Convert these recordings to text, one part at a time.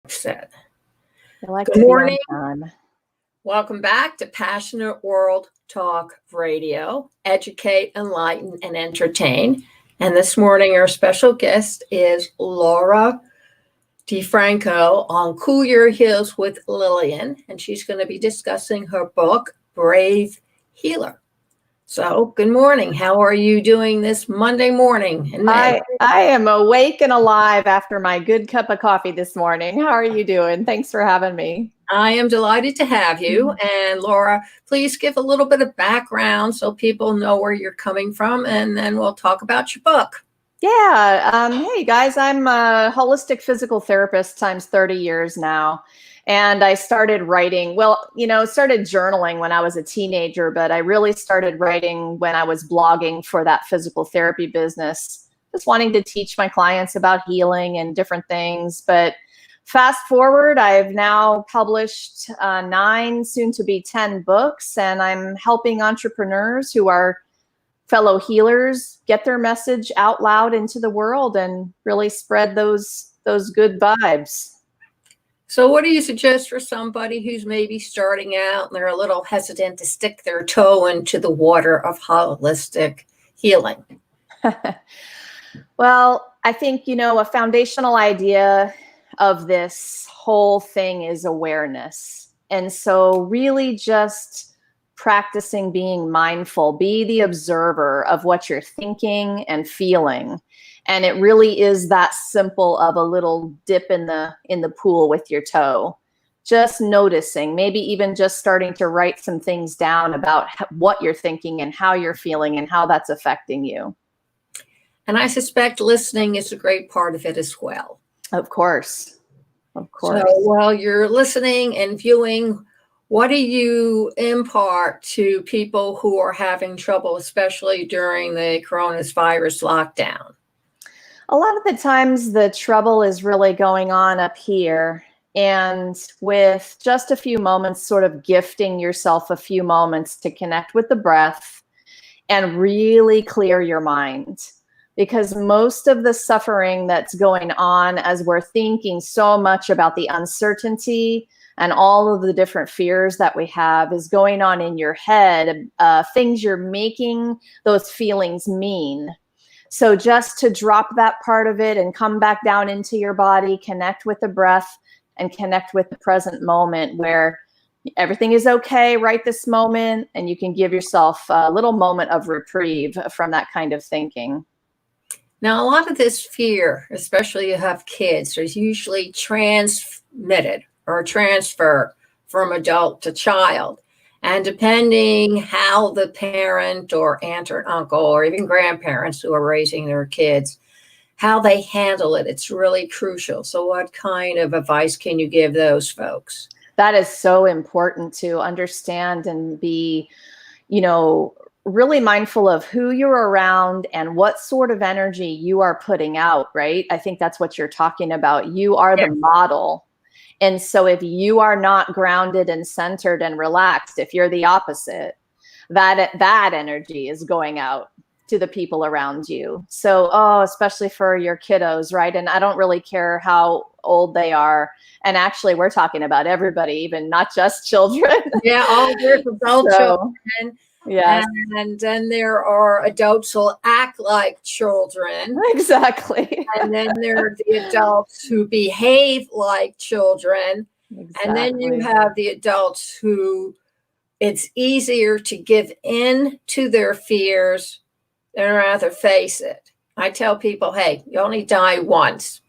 Said. I like Good to be on morning. time. Welcome back to Passionate World Talk Radio. Educate, enlighten, and entertain. And this morning, our special guest is Laura Franco on Cool Your Heels with Lillian. And she's going to be discussing her book, Brave Healer. So, good morning. How are you doing this Monday morning in May? I am awake and alive after my good cup of coffee this morning. How are you doing? Thanks for having me. I am delighted to have you. And Laura, please give a little bit of background so people know where you're coming from, and then we'll talk about your book. Yeah. Hey, guys, I'm a holistic physical therapist times 30 years now. And I started writing, started journaling when I was a teenager, but I really started writing when I was blogging for that physical therapy business, just wanting to teach my clients about healing and different things. But fast forward, I've now published 9, soon to be 10 books, and I'm helping entrepreneurs who are fellow healers get their message out loud into the world and really spread those good vibes. So what do you suggest for somebody who's maybe starting out and they're a little hesitant to stick their toe into the water of holistic healing? Well, I think, a foundational idea of this whole thing is awareness. And so really just practicing being mindful, be the observer of what you're thinking and feeling. And it really is that simple of a little dip in the pool with your toe. Just noticing, maybe even just starting to write some things down about what you're thinking and how you're feeling and how that's affecting you. And I suspect listening is a great part of it as well. Of course. Of course. So while you're listening and viewing, what do you impart to people who are having trouble, especially during the coronavirus lockdown? A lot of the times the trouble is really going on up here. And with just a few moments, sort of gifting yourself a few moments to connect with the breath and really clear your mind. Because most of the suffering that's going on as we're thinking so much about the uncertainty and all of the different fears that we have is going on in your head, things you're making those feelings mean. So just to drop that part of it and come back down into your body, connect with the breath and connect with the present moment where everything is okay right this moment, and you can give yourself a little moment of reprieve from that kind of thinking. Now, a lot of this fear, especially you have kids, is usually transmitted or transfer from adult to child. And depending how the parent or aunt or uncle or even grandparents who are raising their kids, how they handle it, it's really crucial. So what kind of advice can you give those folks? That is so important to understand and be, really mindful of who you're around and what sort of energy you are putting out, right? I think that's what you're talking about. You are the model. And so if you are not grounded and centered and relaxed, if you're the opposite, that energy is going out to the people around you. So, especially for your kiddos, right? And I don't really care how old they are. And actually, we're talking about everybody, even not just children. Yeah, all there's adult children. Yes. And then there are adults who act like children. Exactly. And then there are the adults who behave like children. Exactly. And then you have the adults who it's easier to give in to their fears than rather face it. I tell people, hey, you only die once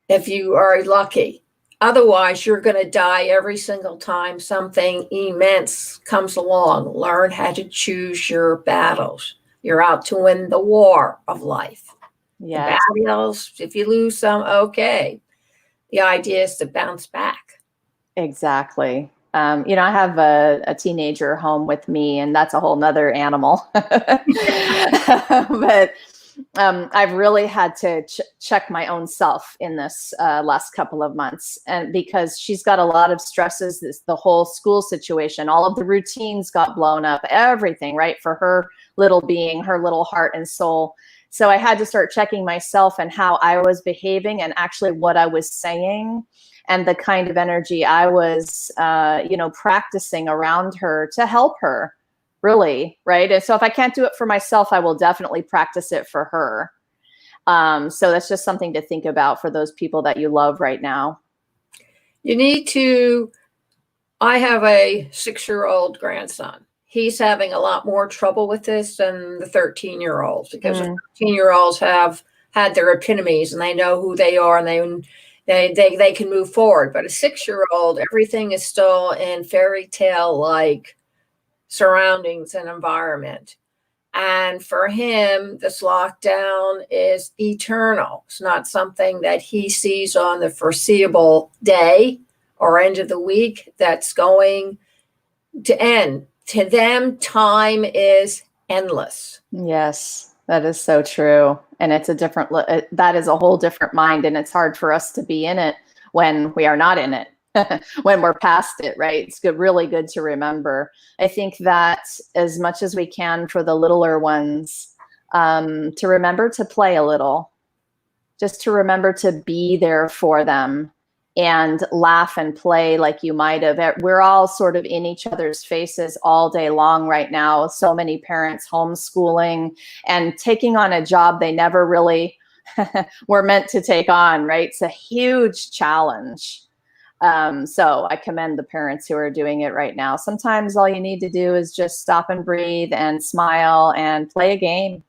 if you are lucky. Otherwise, you're going to die every single time something immense comes along. Learn how to choose your battles. You're out to win the war of life. Yes. The battles, if you lose some, okay. The idea is to bounce back. Exactly. I have a teenager home with me, and that's a whole nother animal. But I've really had to check my own self in this last couple of months, and because she's got a lot of stresses, the whole school situation, all of the routines got blown up, everything, right, for her little being, her little heart and soul. So I had to start checking myself and how I was behaving and actually what I was saying and the kind of energy I was, practicing around her to help her, really, right? And so if I can't do it for myself, I will definitely practice it for her. So that's just something to think about for those people that you love right now. You need to. I have a 6-year-old grandson. He's having a lot more trouble with this than the 13-year-olds, because the 13-year-olds have had their epitomes and they know who they are, and they can move forward. But a 6-year-old, everything is still in fairy tale like surroundings and environment. And for him, this lockdown is eternal. It's not something that he sees on the foreseeable day or end of the week that's going to end. To them, time is endless. Yes, that is so true. And it's that is a whole different mind. And it's hard for us to be in it when we are not in it, when we're past it, right? It's really good to remember. I think that as much as we can for the littler ones, to remember to play a little, just to remember to be there for them and laugh and play like you might have. We're all sort of in each other's faces all day long right now. So many parents homeschooling and taking on a job they never really were meant to take on, right? It's a huge challenge. So I commend the parents who are doing it right now. Sometimes all you need to do is just stop and breathe and smile and play a game.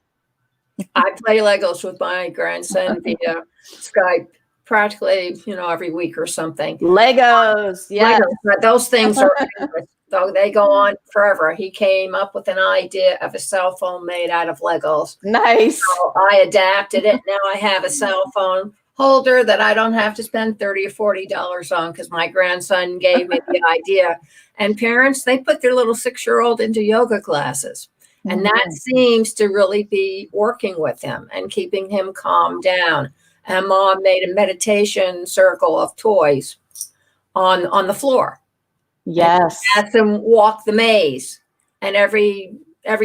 I play Legos with my grandson via Skype practically, every week or something. Legos, yeah. Those things are endless. So they go on forever. He came up with an idea of a cell phone made out of Legos. Nice. So I adapted it. Now I have a cell phone holder that I don't have to spend $30 or $40 on, because my grandson gave me the idea. And parents, they put their little 6-year-old into yoga classes. And that seems to really be working with him and keeping him calmed down. And mom made a meditation circle of toys on the floor. Yes. And has him walk the maze. And every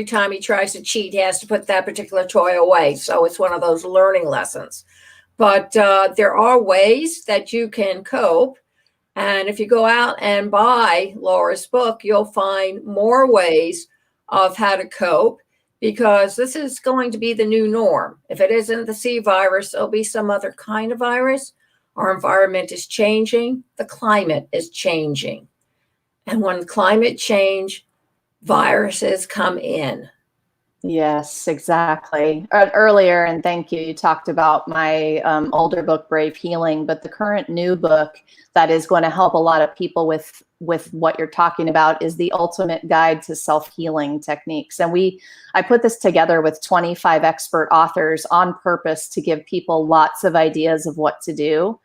time he tries to cheat, he has to put that particular toy away. So it's one of those learning lessons. But there are ways that you can cope. And if you go out and buy Laura's book, you'll find more ways of how to cope, because this is going to be the new norm. If it isn't the C virus, it'll be some other kind of virus. Our environment is changing. The climate is changing. And when climate change, viruses come in. Yes, exactly. Earlier, and thank you, you talked about my older book, Brave Healing, but the current new book that is going to help a lot of people with what you're talking about is The Ultimate Guide to Self-Healing Techniques. And I put this together with 25 expert authors on purpose to give people lots of ideas of what to do.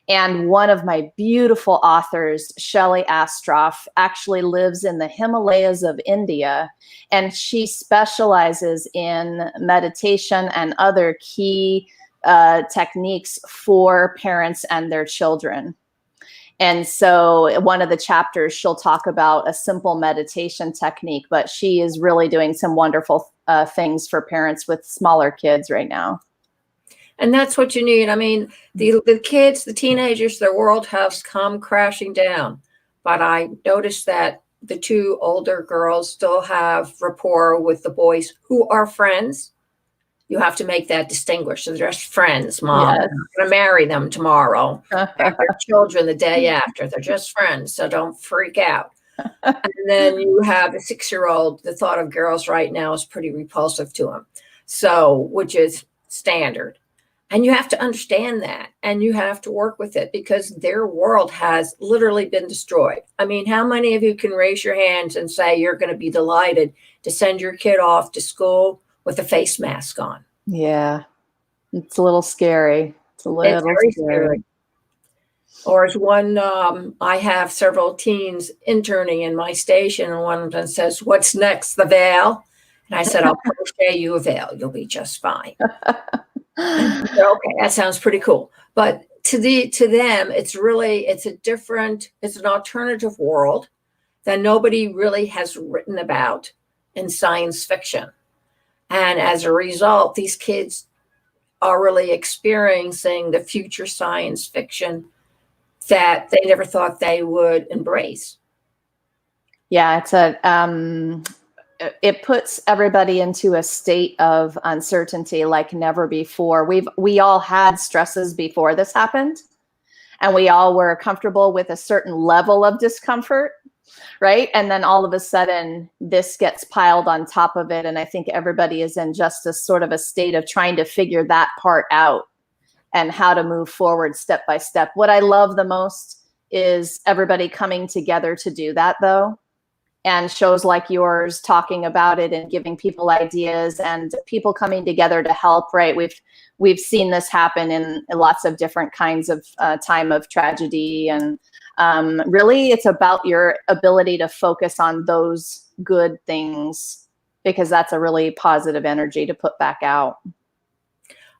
And one of my beautiful authors, Shelley Astroff, actually lives in the Himalayas of India, and she specializes in meditation and other key techniques for parents and their children. And so one of the chapters, she'll talk about a simple meditation technique, but she is really doing some wonderful things for parents with smaller kids right now. And that's what you need. I mean, the kids, the teenagers, their world has come crashing down. But I noticed that the 2 older girls still have rapport with the boys who are friends. You have to make that distinguish. They're just friends, Mom. Yes. I'm going to marry them tomorrow. Have their children the day after. They're just friends, so don't freak out. And then you have a 6-year-old. The thought of girls right now is pretty repulsive to him. So, which is standard. And you have to understand that, and you have to work with it, because their world has literally been destroyed. I mean, how many of you can raise your hands and say you're going to be delighted to send your kid off to school with a face mask on? Yeah, it's a little scary. It's very scary. Or as one, I have several teens interning in my station, and one of them says, "What's next, the veil?" And I said, "I'll crochet you a veil. You'll be just fine." Okay, that sounds pretty cool. But to them, it's an alternative world that nobody really has written about in science fiction. And as a result, these kids are really experiencing the future science fiction that they never thought they would embrace. Yeah, it puts everybody into a state of uncertainty like never before. We all had stresses before this happened, and we all were comfortable with a certain level of discomfort, right? And then all of a sudden this gets piled on top of it, and I think everybody is in just a sort of a state of trying to figure that part out and how to move forward step by step. What I love the most is everybody coming together to do that, though, and shows like yours talking about it and giving people ideas and people coming together to help, right? We've seen this happen in lots of different kinds of time of tragedy. And really it's about your ability to focus on those good things, because that's a really positive energy to put back out.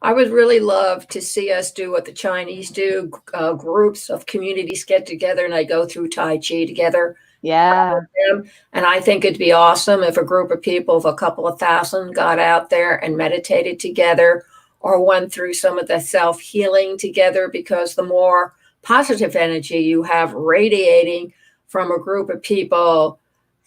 I would really love to see us do what the Chinese do. Groups of communities get together and they go through Tai Chi together. Yeah. And I think it'd be awesome if a group of people of a couple of thousand got out there and meditated together or went through some of the self-healing together, because the more positive energy you have radiating from a group of people,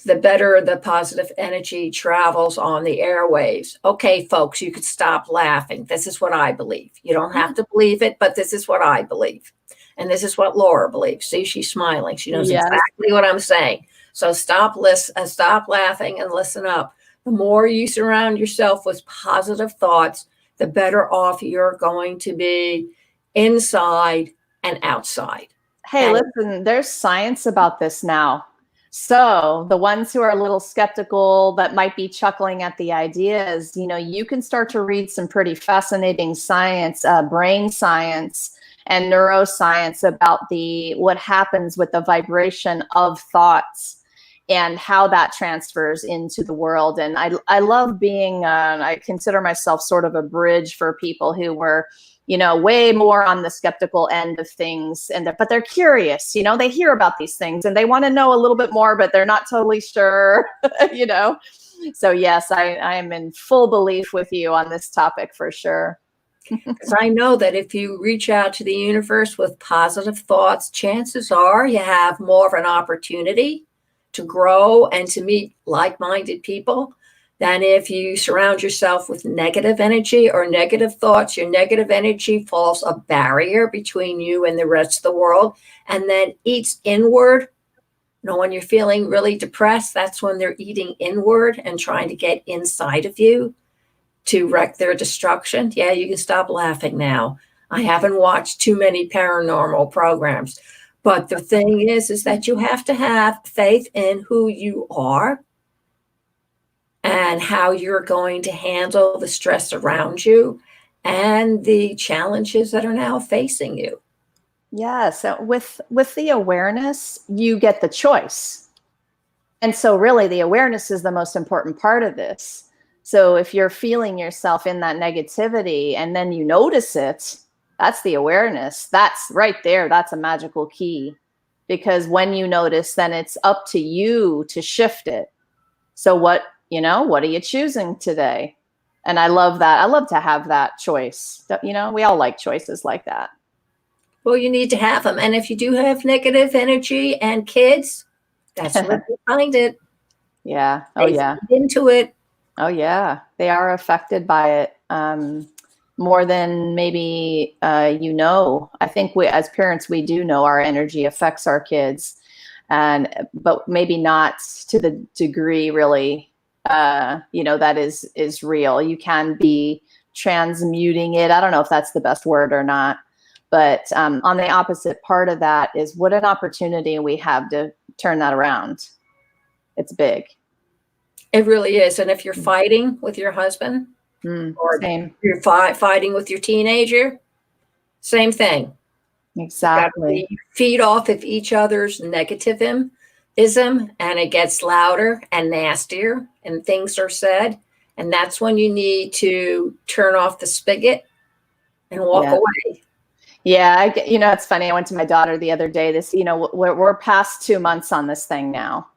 the better the positive energy travels on the airwaves. Okay, folks, you could stop laughing. This is what I believe. You don't have to believe it, but this is what I believe. And this is what Laura believes. See, she's smiling. She knows exactly what I'm saying. So stop laughing and listen up. The more you surround yourself with positive thoughts, the better off you're going to be inside and outside. Hey, listen, there's science about this now. So the ones who are a little skeptical that might be chuckling at the ideas, you can start to read some pretty fascinating science, brain science and neuroscience about what happens with the vibration of thoughts and how that transfers into the world. And I love being, I consider myself sort of a bridge for people who were, way more on the skeptical end of things, but they're curious, they hear about these things and they want to know a little bit more, but they're not totally sure, So yes, I am in full belief with you on this topic for sure. Because I know that if you reach out to the universe with positive thoughts, chances are you have more of an opportunity to grow and to meet like-minded people than if you surround yourself with negative energy or negative thoughts. Your negative energy falls a barrier between you and the rest of the world and then eats inward. When you're feeling really depressed, that's when they're eating inward and trying to get inside of you to wreak their destruction. Yeah, you can stop laughing now. I haven't watched too many paranormal programs, but the thing is that you have to have faith in who you are and how you're going to handle the stress around you and the challenges that are now facing you. Yeah, so with the awareness, you get the choice. And so really the awareness is the most important part of this. So if you're feeling yourself in that negativity and then you notice it, that's the awareness. That's right there. That's a magical key, because when you notice, then it's up to you to shift it. So what are you choosing today? And I love that. I love to have that choice. We all like choices like that. Well, you need to have them. And if you do have negative energy and kids, that's where you find it. Yeah. Oh, yeah. Into it. Oh, yeah. They are affected by it more than maybe I think we, as parents, we do know our energy affects our kids, but maybe not to the degree really, that is real. You can be transmuting it. I don't know if that's the best word or not, but on the opposite part of that is what an opportunity we have to turn that around. It's big. It really is. And if you're fighting with your husband or you're fighting with your teenager, same thing. Exactly. Feed off of each other's negativism, and it gets louder and nastier and things are said. And that's when you need to turn off the spigot and walk away. Yeah. It's funny. I went to my daughter the other day. We're past 2 months on this thing now.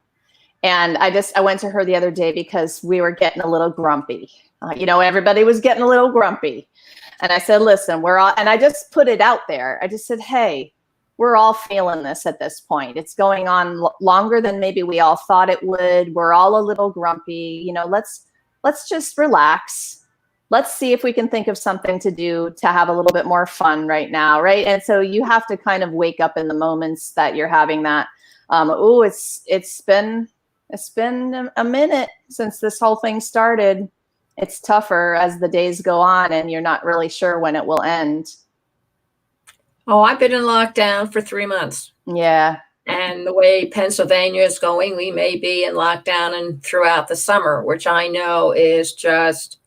And I went to her the other day because we were getting a little grumpy. Everybody was getting a little grumpy. And I said, listen, and I just put it out there. I just said, hey, we're all feeling this at this point. It's going on longer than maybe we all thought it would. We're all a little grumpy. Let's just relax. Let's see if we can think of something to do to have a little bit more fun right now, right? And so you have to kind of wake up in the moments that you're having that. It's been a minute since this whole thing started. It's tougher as the days go on, and you're not really sure when it will end. Oh, I've been in lockdown for 3 months. Yeah. And the way Pennsylvania is going, we may be in lockdown and throughout the summer, which I know is just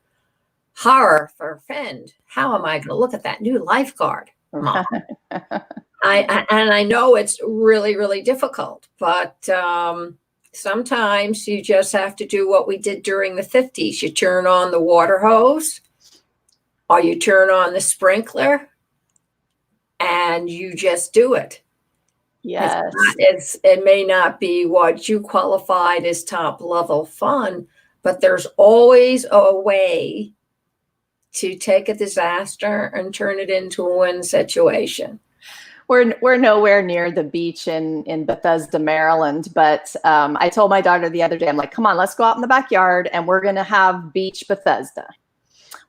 horror for Fend. How am I going to look at that new lifeguard, Mom? I know it's really, really difficult, but sometimes you just have to do what we did during the 50s. You turn on the water hose or you turn on the sprinkler and you just do it. Yes. It may not be what you qualified as top level fun, but there's always a way to take a disaster and turn it into a win situation. We're nowhere near the beach in Bethesda, Maryland, but I told my daughter the other day, I'm like, come on, let's go out in the backyard and we're going to have beach Bethesda.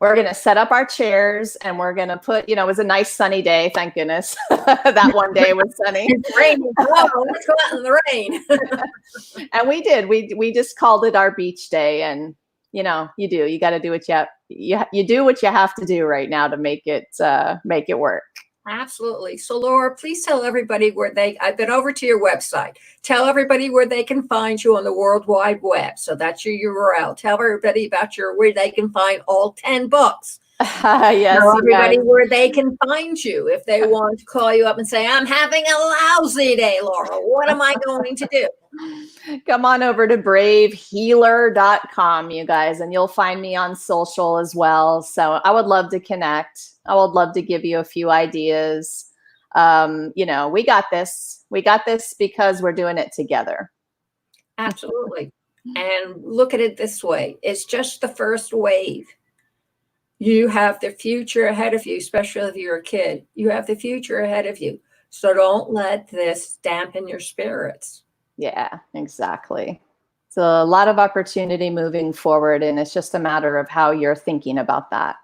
We're going to set up our chairs and we're going to put, it was a nice sunny day. Thank goodness that one day was sunny. It's raining. Oh, let's go out in the rain. And we did. We just called it our beach day. And, you got to do what you do what you have to do right now to make it work. Absolutely. So Laura, please tell everybody I've been over to your website. Tell everybody where they can find you on the World Wide Web. So that's your URL. Tell everybody about where they can find all 10 books. Yes. Tell everybody where they can find you if they want to call you up and say, I'm having a lousy day, Laura. What am I going to do? Come on over to bravehealer.com, you guys, and you'll find me on social as well. So I would love to connect. I would love to give you a few ideas. We got this. We got this because we're doing it together. Absolutely. And look at it this way. It's just the first wave. You have the future ahead of you, especially if you're a kid. You have the future ahead of you. So don't let this dampen your spirits. Yeah, exactly. It's a lot of opportunity moving forward, and it's just a matter of how you're thinking about that.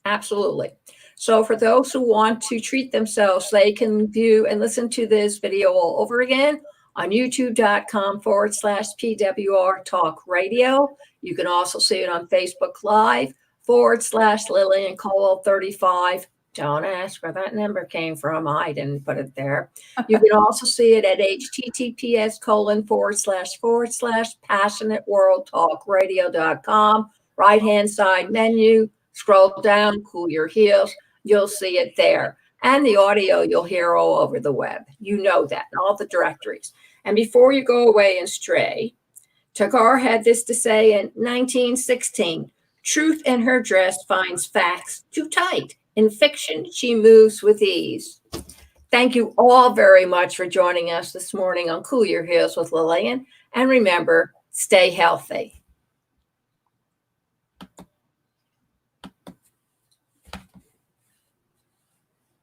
Absolutely. So for those who want to treat themselves, they can view and listen to this video all over again on youtube.com/PWR Talk Radio. You can also see it on Facebook Live /Lillian Cole 35. Don't ask where that number came from. I didn't put it there. You can also see it at https://passionateworldtalkradio.com. Right-hand side menu, scroll down, cool your heels. You'll see it there. And the audio you'll hear all over the web. You know that, all the directories. And before you go away and stray, Tagar had this to say in 1916, truth in her dress finds facts too tight. In fiction, she moves with ease. Thank you all very much for joining us this morning on Cool Your Heels with Lillian. And remember, stay healthy.